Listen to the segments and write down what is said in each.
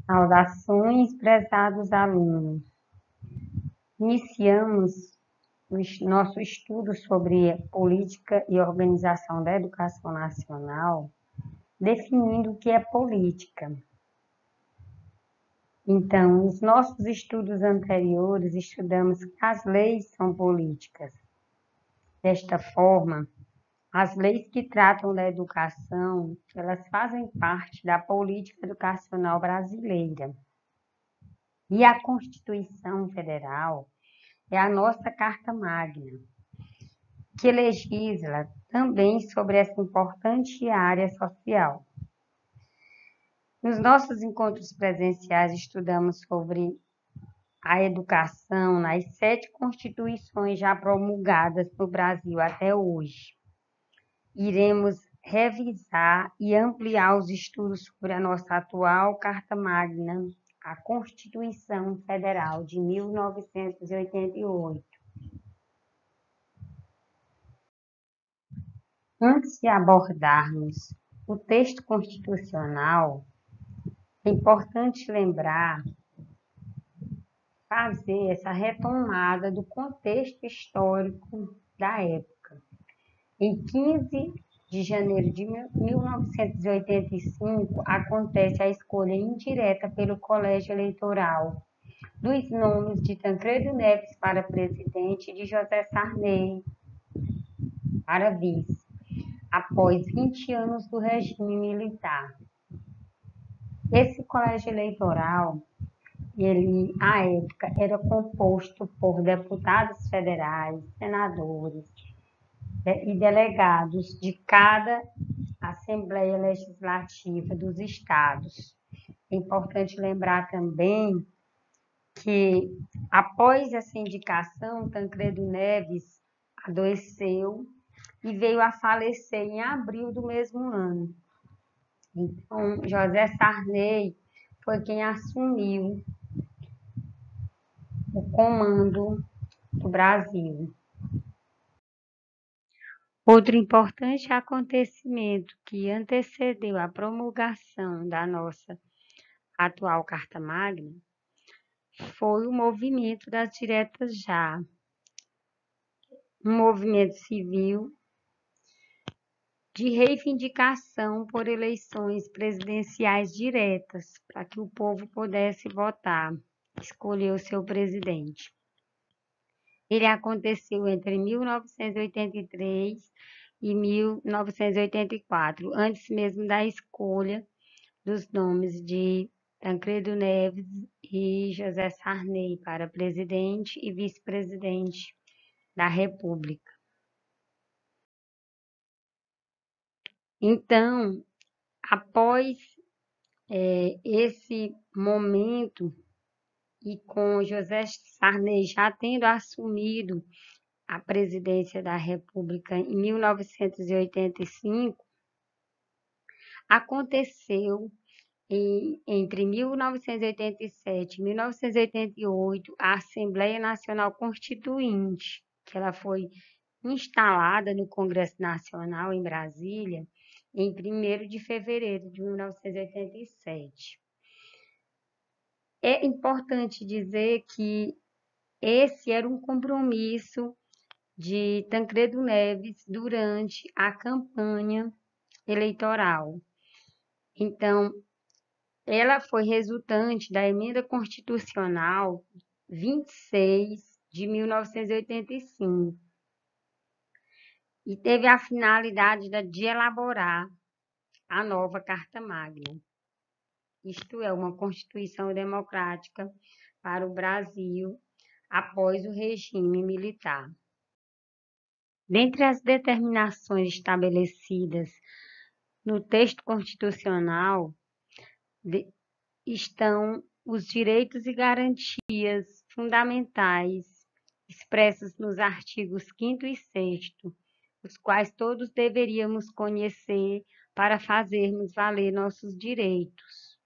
Saudações, prezados alunos. Iniciamos nosso estudo sobre política e organização da educação nacional, definindo o que é política. Então, nos nossos estudos anteriores, estudamos que as leis são políticas. Desta forma, as leis que tratam da educação, elas fazem parte da política educacional brasileira. E a Constituição Federal é a nossa Carta Magna, que legisla também sobre essa importante área social. Nos nossos encontros presenciais, estudamos sobre a educação nas 7 constituições já promulgadas no Brasil até hoje. Iremos revisar e ampliar os estudos sobre a nossa atual Carta Magna, a Constituição Federal de 1988. Antes de abordarmos o texto constitucional, é importante lembrar, fazer essa retomada do contexto histórico da época. Em 15 de janeiro de 1985, acontece a escolha indireta pelo Colégio Eleitoral dos nomes de Tancredo Neves para presidente e de José Sarney para vice, após 20 anos do regime militar. Esse colégio eleitoral, à época, era composto por deputados federais, senadores e delegados de cada Assembleia Legislativa dos estados. É importante lembrar também que, após essa indicação, Tancredo Neves adoeceu e veio a falecer em abril do mesmo ano. Então, José Sarney foi quem assumiu o comando do Brasil. Outro importante acontecimento que antecedeu a promulgação da nossa atual Carta Magna foi o movimento das diretas já, um movimento civil de reivindicação por eleições presidenciais diretas, para que o povo pudesse votar, escolher o seu presidente. Ele aconteceu entre 1983 e 1984, antes mesmo da escolha dos nomes de Tancredo Neves e José Sarney para presidente e vice-presidente da República. Então, após esse momento, e com José Sarney já tendo assumido a presidência da República em 1985, aconteceu entre 1987 e 1988 a Assembleia Nacional Constituinte, que ela foi instalada no Congresso Nacional em Brasília em 1º de fevereiro de 1987. É importante dizer que esse era um compromisso de Tancredo Neves durante a campanha eleitoral. Então, ela foi resultante da Emenda Constitucional 26 de 1985 e teve a finalidade de elaborar a nova Carta Magna, isto é, uma Constituição democrática para o Brasil após o regime militar. Dentre as determinações estabelecidas no texto constitucional estão os direitos e garantias fundamentais expressos nos artigos 5º e 6º, os quais todos deveríamos conhecer para fazermos valer nossos direitos.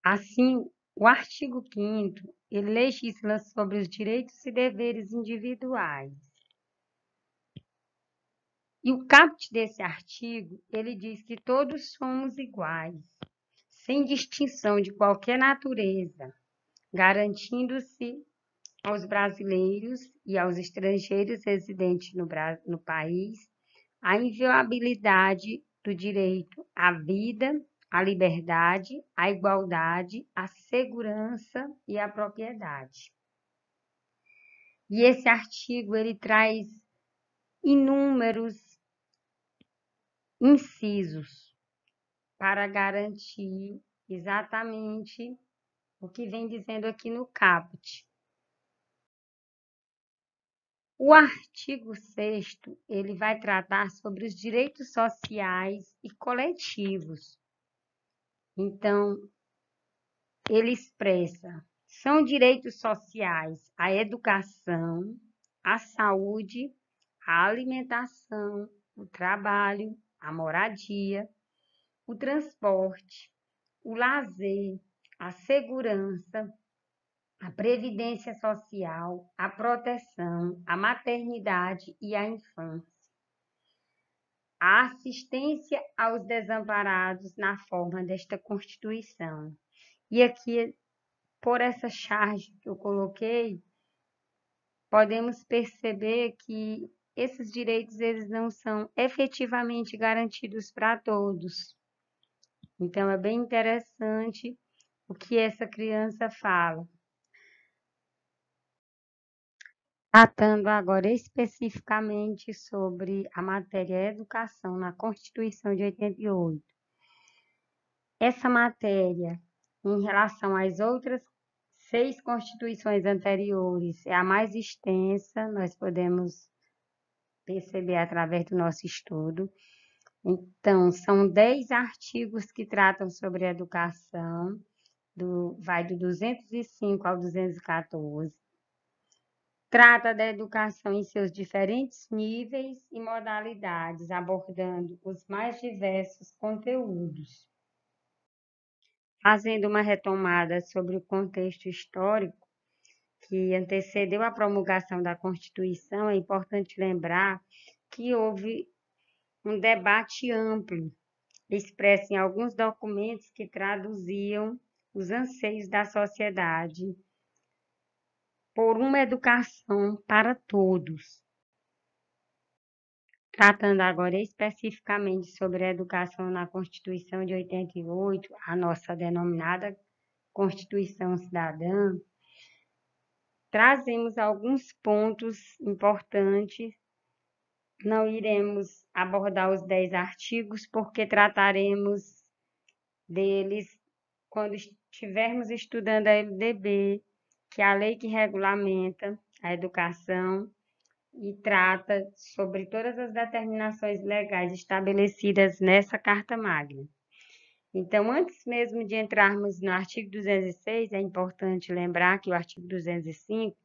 Assim, o artigo 5º, ele legisla sobre os direitos e deveres individuais. E o caput desse artigo, ele diz que todos somos iguais, sem distinção de qualquer natureza, garantindo-se aos brasileiros e aos estrangeiros residentes no país a inviolabilidade do direito à vida, à liberdade, à igualdade, à segurança e à propriedade. E esse artigo ele traz inúmeros incisos para garantir exatamente o que vem dizendo aqui no caput. O artigo 6º, ele vai tratar sobre os direitos sociais e coletivos. Então, ele expressa, são direitos sociais a educação, a saúde, a alimentação, o trabalho, a moradia, o transporte, o lazer, a segurança, a previdência social, a proteção, a maternidade e a infância, a assistência aos desamparados na forma desta Constituição. E aqui, por essa charge que eu coloquei, podemos perceber que esses direitos eles não são efetivamente garantidos para todos. Então, é bem interessante o que essa criança fala. Tratando agora especificamente sobre a matéria educação na Constituição de 88. Essa matéria, em relação às outras 6 constituições anteriores, é a mais extensa, nós podemos perceber através do nosso estudo. Então, são 10 artigos que tratam sobre a educação, vai do 205 ao 214. Trata da educação em seus diferentes níveis e modalidades, abordando os mais diversos conteúdos. Fazendo uma retomada sobre o contexto histórico que antecedeu a promulgação da Constituição, é importante lembrar que houve um debate amplo, expresso em alguns documentos que traduziam os anseios da sociedade por uma educação para todos. Tratando agora especificamente sobre a educação na Constituição de 88, a nossa denominada Constituição Cidadã, trazemos alguns pontos importantes. Não iremos abordar os 10 artigos, porque trataremos deles quando estivermos estudando a LDB, que é a lei que regulamenta a educação e trata sobre todas as determinações legais estabelecidas nessa Carta Magna. Então, antes mesmo de entrarmos no artigo 206, é importante lembrar que o artigo 205,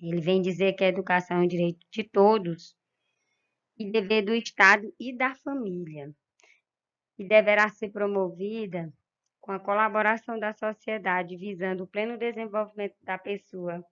ele vem dizer que a educação é um direito de todos e dever do Estado e da família, e deverá ser promovida com a colaboração da sociedade, visando o pleno desenvolvimento da pessoa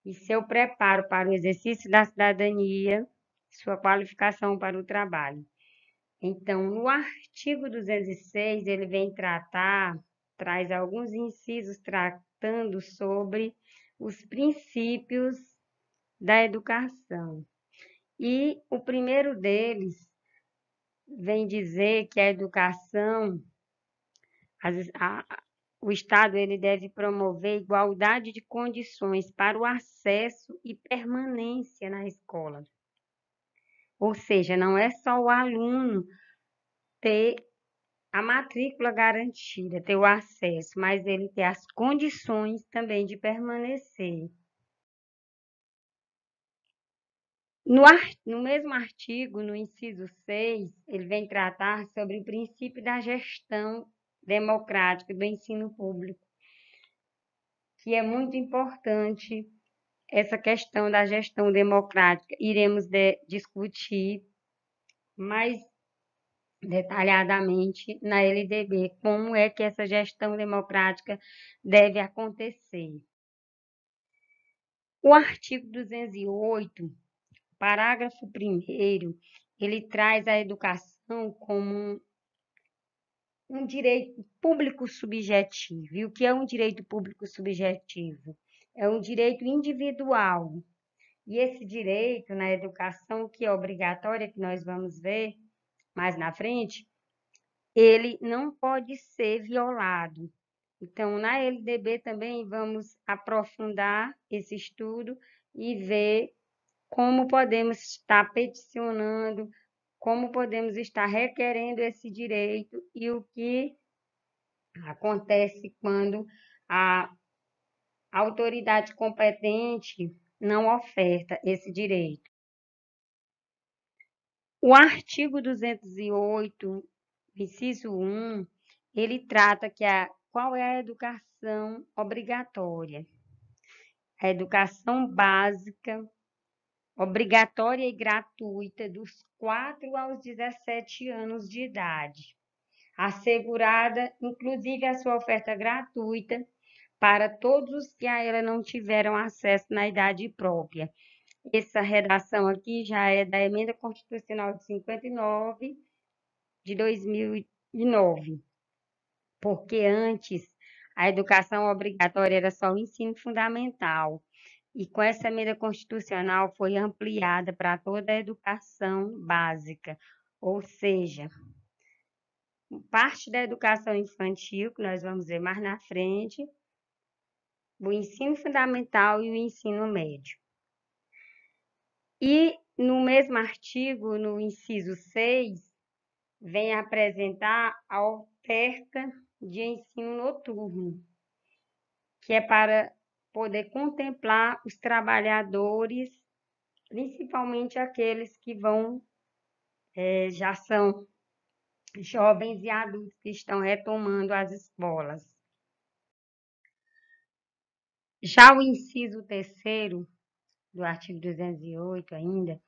e seu preparo para o exercício da cidadania, sua qualificação para o trabalho. Então, no artigo 206, ele vem traz alguns incisos tratando sobre os princípios da educação. E o primeiro deles vem dizer que a educação, o Estado ele deve promover igualdade de condições para o acesso e permanência na escola. Ou seja, não é só o aluno ter a matrícula garantida, ter o acesso, mas ele ter as condições também de permanecer. No mesmo artigo, no inciso 6, ele vem tratar sobre o princípio da gestão democrática do ensino público, que é muito importante essa questão da gestão democrática. Iremos discutir mais detalhadamente na LDB como é que essa gestão democrática deve acontecer. O artigo 208, parágrafo 1º, ele traz a educação como um direito público subjetivo. E o que é um direito público subjetivo? É um direito individual. E esse direito na educação, que é obrigatória, que nós vamos ver mais na frente, ele não pode ser violado. Então, na LDB também vamos aprofundar esse estudo e ver como podemos estar peticionando, como podemos estar requerendo esse direito e o que acontece quando a autoridade competente não oferta esse direito. O artigo 208, inciso 1, ele trata qual é a educação obrigatória. A educação básica, obrigatória e gratuita dos 4 aos 17 anos de idade, assegurada, inclusive, a sua oferta gratuita para todos os que a ela não tiveram acesso na idade própria. Essa redação aqui já é da Emenda Constitucional de 59, de 2009, porque antes a educação obrigatória era só o ensino fundamental, e com essa emenda constitucional foi ampliada para toda a educação básica, ou seja, parte da educação infantil, que nós vamos ver mais na frente, o ensino fundamental e o ensino médio. E no mesmo artigo, no inciso 6, vem apresentar a oferta de ensino noturno, que é para poder contemplar os trabalhadores, principalmente aqueles que já são jovens e adultos que estão retomando as escolas. Já o inciso 3º do artigo 208 ainda,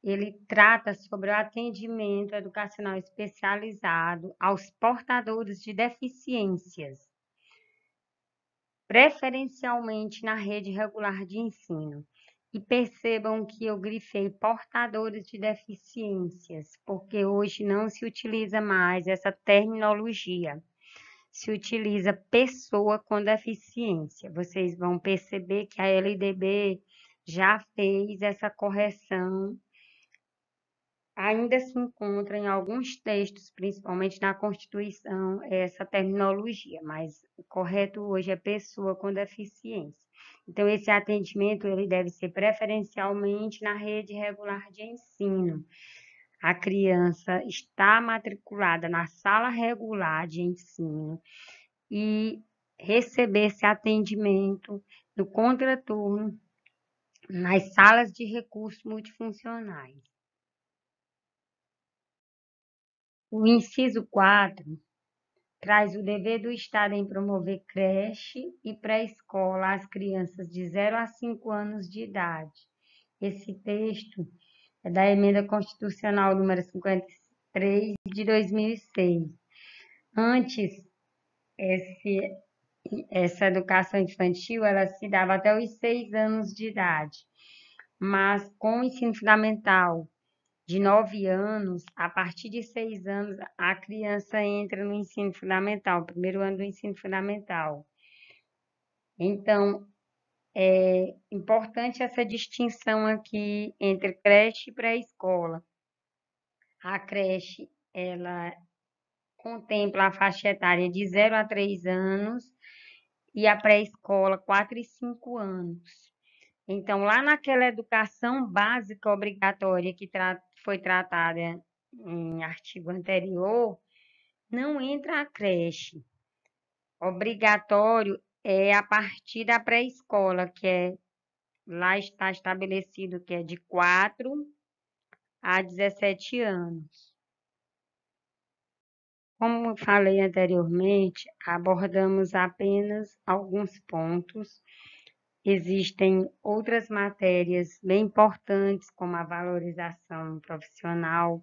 ele trata sobre o atendimento educacional especializado aos portadores de deficiências, preferencialmente na rede regular de ensino. E percebam que eu grifei portadores de deficiências, porque hoje não se utiliza mais essa terminologia. Se utiliza pessoa com deficiência. Vocês vão perceber que a LDB já fez essa correção. Ainda se encontra em alguns textos, principalmente na Constituição, essa terminologia, mas o correto hoje é pessoa com deficiência. Então, esse atendimento ele deve ser preferencialmente na rede regular de ensino. A criança está matriculada na sala regular de ensino e receber esse atendimento no contraturno nas salas de recursos multifuncionais. O inciso 4 traz o dever do Estado em promover creche e pré-escola às crianças de 0 a 5 anos de idade. Esse texto é da Emenda Constitucional número 53 de 2006. Antes, essa educação infantil ela se dava até os 6 anos de idade, mas com o ensino fundamental de 9 anos, a partir de 6 anos, a criança entra no ensino fundamental, primeiro ano do ensino fundamental. Então, é importante essa distinção aqui entre creche e pré-escola. A creche, ela contempla a faixa etária de 0 a 3 anos e a pré-escola 4 e 5 anos. Então, lá naquela educação básica obrigatória que foi tratada em artigo anterior, não entra a creche. Obrigatório é a partir da pré-escola, lá está estabelecido que é de 4 a 17 anos. Como falei anteriormente, abordamos apenas alguns pontos. Existem outras matérias bem importantes, como a valorização profissional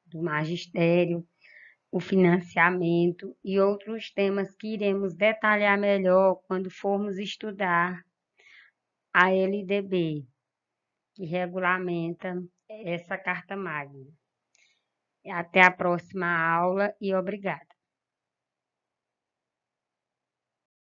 do magistério, o financiamento e outros temas que iremos detalhar melhor quando formos estudar a LDB, que regulamenta essa Carta Magna. Até a próxima aula e obrigada.